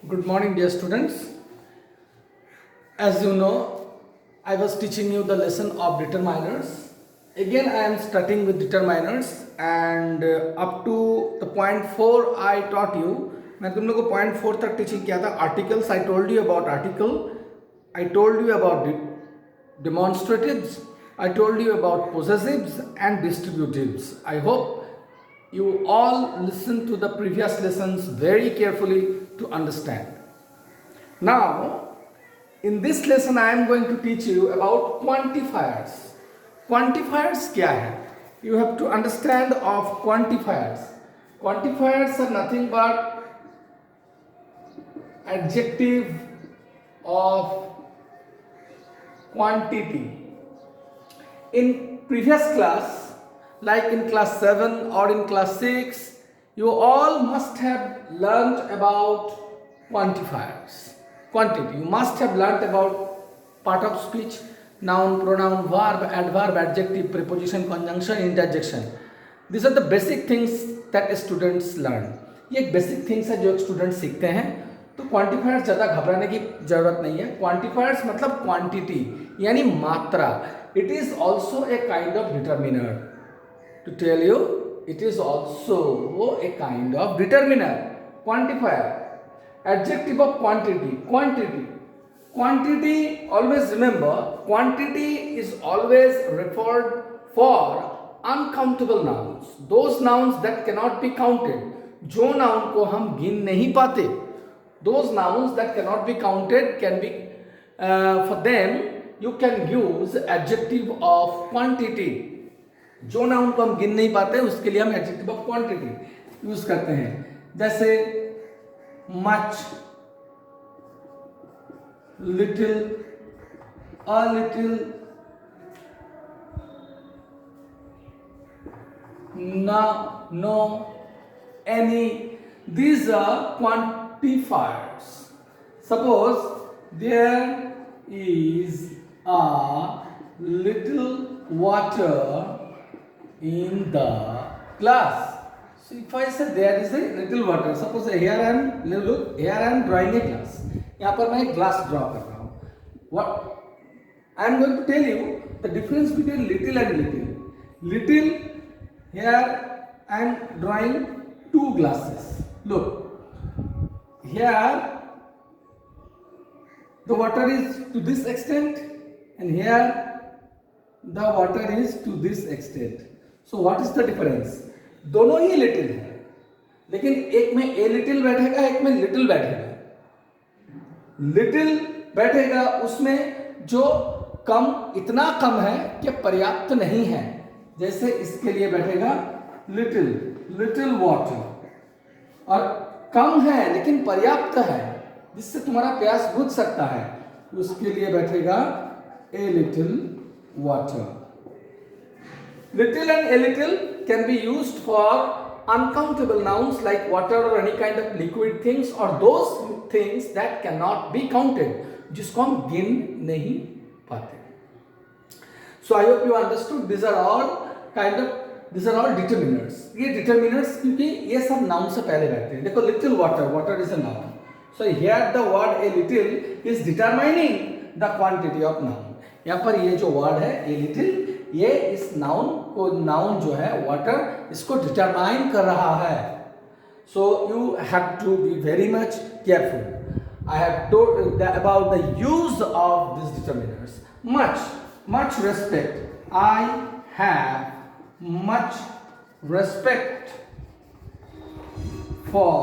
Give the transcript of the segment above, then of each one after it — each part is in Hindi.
Good morning, dear students. As you know, I was teaching you the lesson of determiners. Again, I am starting with determiners and up to the point 4 I taught you. मैं तुम लोगों को point 4 तक teaching किया था. Articles, I told you about article. I told you about demonstratives. I told you about possessives and distributives. I hope you all listen to the previous lessons very carefully to understand. Now, in this lesson, I am going to teach you about quantifiers. Quantifiers क्या है? You have to understand of quantifiers. Quantifiers are nothing but adjective of quantity. In previous class, like in class 7 or in class 6, you all must have learnt about quantifiers. Quantity. You must have learnt about part of speech, noun, pronoun, verb, adverb, adjective, preposition, conjunction, interjection. These are the basic things that students learn. ये एक बेसिक थिंग्स है जो स्टूडेंट सीखते हैं. तो क्वांटिफायर्स ज़्यादा घबराने की ज़रूरत नहीं है. क्वांटिफायर्स मतलब क्वांटिटी यानी मात्रा. It is also a kind of determiner. To tell you, it is also a kind of determiner. Quantifier, adjective of quantity. Quantity, always remember, quantity is always referred for uncountable nouns, those nouns that cannot be counted. जो noun को हम गिन नहीं पाते, those nouns that cannot be counted can be for them you can use adjective of quantity. जो noun को हम गिन नहीं पाते उसके लिए हम adjective of quantity यूज करते हैं. जैसे much, little, a little, no, any. These are quantifiers. Suppose there is a little water in the glass. So if I say there is a little water, suppose here I am, look, here I am drawing a glass. यहाँ पर मैं एक glass draw कर रहा हूँ. What I am going to tell you the difference between little and little. Little, here I am drawing two glasses. Look, here the water is to this extent and here the water is to this extent. So what is the difference? दोनों ही लिटिल है, लेकिन एक में ए लिटिल बैठेगा, एक में लिटिल बैठेगा. लिटिल बैठेगा उसमें जो कम, इतना कम है कि पर्याप्त नहीं है. जैसे इसके लिए बैठेगा लिटिल वाटर, और कम है लेकिन पर्याप्त है जिससे तुम्हारा प्यास बुझ सकता है, उसके लिए बैठेगा a little water. Little and a little can be used for uncountable nouns like water or any kind of liquid things or those things that cannot be counted, जिसको हम गिन नहीं पाते. So I hope you understood. These are all determiners. ये determiners क्योंकि ये सब noun से पहले बैठते हैं. देखो little water is a noun. So here the word a little is determining the quantity of noun. यहाँ पर ये जो word है a little, ये इस नाउन को, नाउन जो है वाटर, इसको डिटरमाइन कर रहा है. So you have to be very much careful. I have told about the use of this determiners. Much respect. I have much respect for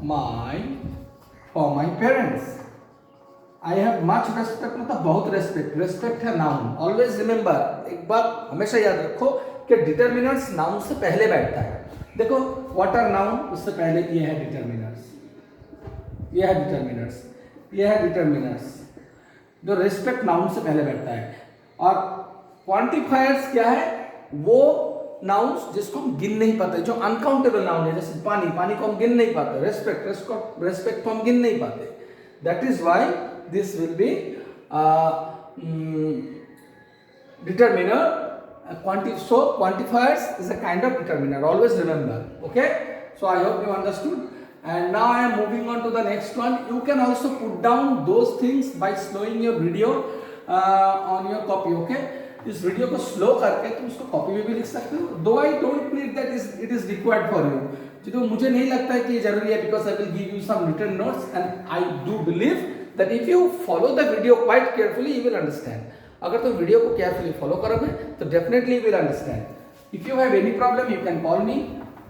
my parents. I have much respect मतलब बहुत रेस्पेक्ट. रेस्पेक्ट है नाउन. ऑलवेज रिमेंबर, एक बात हमेशा याद रखो कि डिटर्मिनर्स नाउन से पहले बैठता है. देखो वाटर नाउन, उससे पहले ये है डिटर्मिनर्स, ये है डिटर्मिनर्स, ये है डिटर्मिनर्स. जो रेस्पेक्ट नाउन से पहले बैठता है. और क्वांटिफायर्स क्या है? वो नाउन्स जिसको हम गिन नहीं पाते, जो अनकाउंटेबल नाउन है. जैसे पानी को हम गिन नहीं पाते. रेस्पेक्ट को हम गिन नहीं पाते. That is why this will be determiner. So quantifiers is a kind of determiner. Always remember. Okay. So I hope you understood. And now I am moving on to the next one. You can also put down those things by slowing your video on your copy. Okay, इस वीडियो को स्लो करके तुम उसको कॉपी में भी लिख सकते हो. Though I don't believe that it is required for you. तो मुझे नहीं लगता है कि ये जरूरी है, because I will give you some written notes and I do believe that if you follow the video quite carefully, you will understand. अगर तुम वीडियो को केयरफुली फॉलो करोगे तो definitely you will understand. If you have any problem, you can call me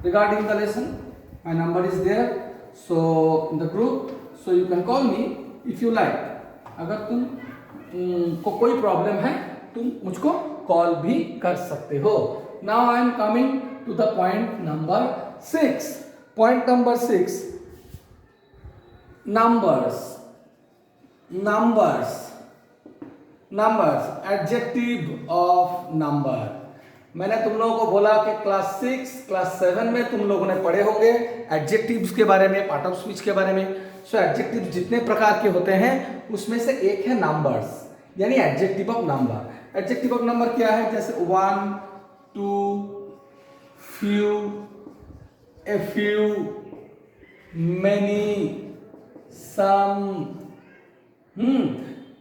regarding the lesson. My number is there, so in the group, so you can call me if you like. अगर तुम को कोई प्रॉब्लम है तुम मुझको कॉल भी कर सकते हो. Now I am coming to the point number 6. Point number 6. Numbers. Adjective of number. मैंने तुम लोगों को बोला कि क्लास 6, क्लास 7 में तुम लोगों ने पढ़े होंगे एडजेक्टिव्स के बारे में, पार्ट ऑफ स्पीच के बारे में. सो एडजेक्टिव जितने प्रकार के होते हैं उसमें से एक है नंबर्स, यानी adjective of number. Adjective of number क्या है? जैसे 1, 2, few, a few, many, some.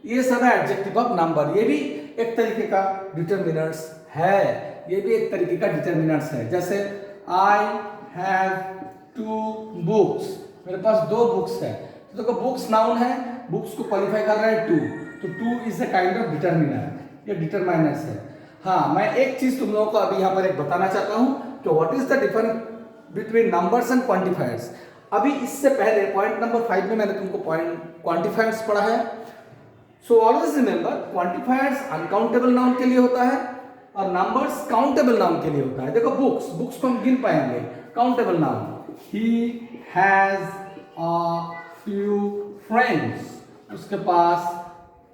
ये सब है एडजेक्टिव ऑफ नंबर. ये भी एक तरीके का डिटरमिनर्स है, ये भी एक तरीके का डिटरमिनर्स है. जैसे आई हैव 2 बुक्स, मेरे पास 2 बुक्स है. तो देखो बुक्स नाउन है, बुक्स को क्वालिफाई कर रहा है 2, तो 2 is a kind of determiner, ये डिटरमाइनर्स है. हाँ, मैं एक चीज तुम लोगों को अभी यहाँ पर एक बताना चाहता हूँ कि what is the difference between numbers and quantifiers. अभी इससे पहले पॉइंट नंबर 5 में मैंने तुमको पॉइंट क्वांटिफायर्स पढ़ा है. So always remember, quantifiers uncountable noun के लिए होता है और नंबर्स काउंटेबल नाउन के लिए होता है. देखो बुक्स को हम गिन पाएंगे, countable noun. He has a few friends, उसके पास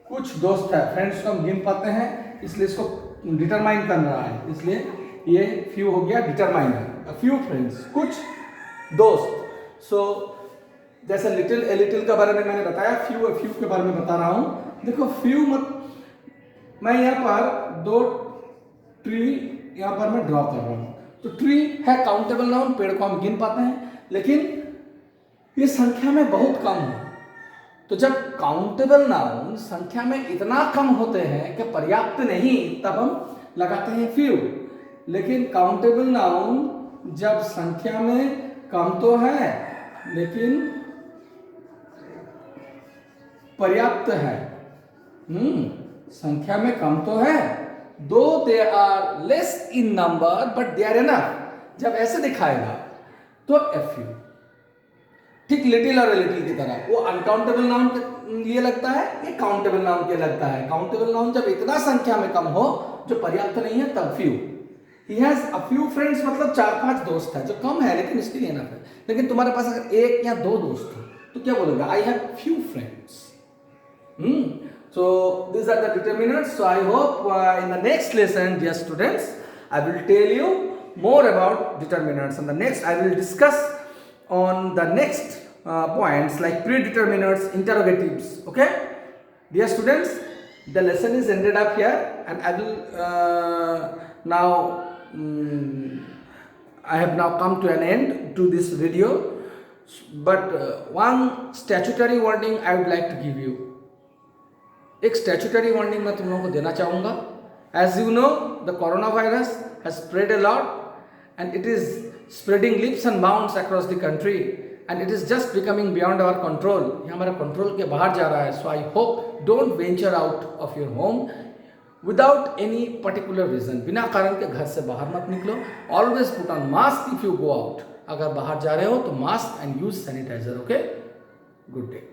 कुछ दोस्त है. फ्रेंड्स को हम गिन पाते हैं, इसलिए इसको डिटरमाइन कर रहा है, इसलिए ये फ्यू हो गया डिटरमाइनर. अ फ्यू फ्रेंड्स, कुछ दोस्त. सो जैसे लिटिल ए लिटिल के बारे में मैंने बताया, फ्यू ए फ्यू के बारे में बता रहा हूं. देखो फ्यू मैं यहाँ पर 2 ट्री यहाँ पर मैं ड्रॉ कर रहा हूँ. तो ट्री है काउंटेबल नाउन, पेड़ को हम गिन पाते हैं, लेकिन ये संख्या में बहुत कम है. तो जब काउंटेबल नाउन संख्या में इतना कम होते हैं कि पर्याप्त नहीं, तब हम लगाते हैं फ्यू. लेकिन काउंटेबल नाउन जब संख्या में कम तो है लेकिन पर्याप्त है. संख्या में कम तो है, though they are less in number but they are enough. जब ऐसे दिखाएगा तो एफ यू. ठीक लिटिल और लिटिल की तरह, वो अनकाउंटेबल नाउन के लिए लगता है, ये काउंटेबल नाउन के लगता है. काउंटेबल नाउन जब इतना संख्या में कम हो जो पर्याप्त नहीं है तब few. He has a few friends मतलब 4-5 दोस्त है, जो कम है लेकिन इसके लिए एनफ है. लेकिन तुम्हारे पास अगर 1 या 2 दोस्त हो तो क्या बोलोगे? I have few friends. So these are the determinants. So I hope in the next lesson, dear students, I will tell you more about determinants. And the next I will discuss on the next points like predeterminants, interrogatives. Okay, dear students, the lesson is ended up here, and I will now I have now come to an end to this video. But one statutory warning I would like to give you. एक स्टैट्यूटरी वार्निंग मैं तुम लोगों को देना चाहूँगा. As you know the corona virus has spread a lot and it is spreading leaps and bounds across the country and it is just becoming beyond our control. ये हमारे कंट्रोल के बाहर जा रहा है. So I hope don't venture out of your home without any particular reason. बिना कारण के घर से बाहर मत निकलो. Always put on mask if you go out. अगर बाहर जा रहे हो तो mask and use sanitiser. Okay, good day.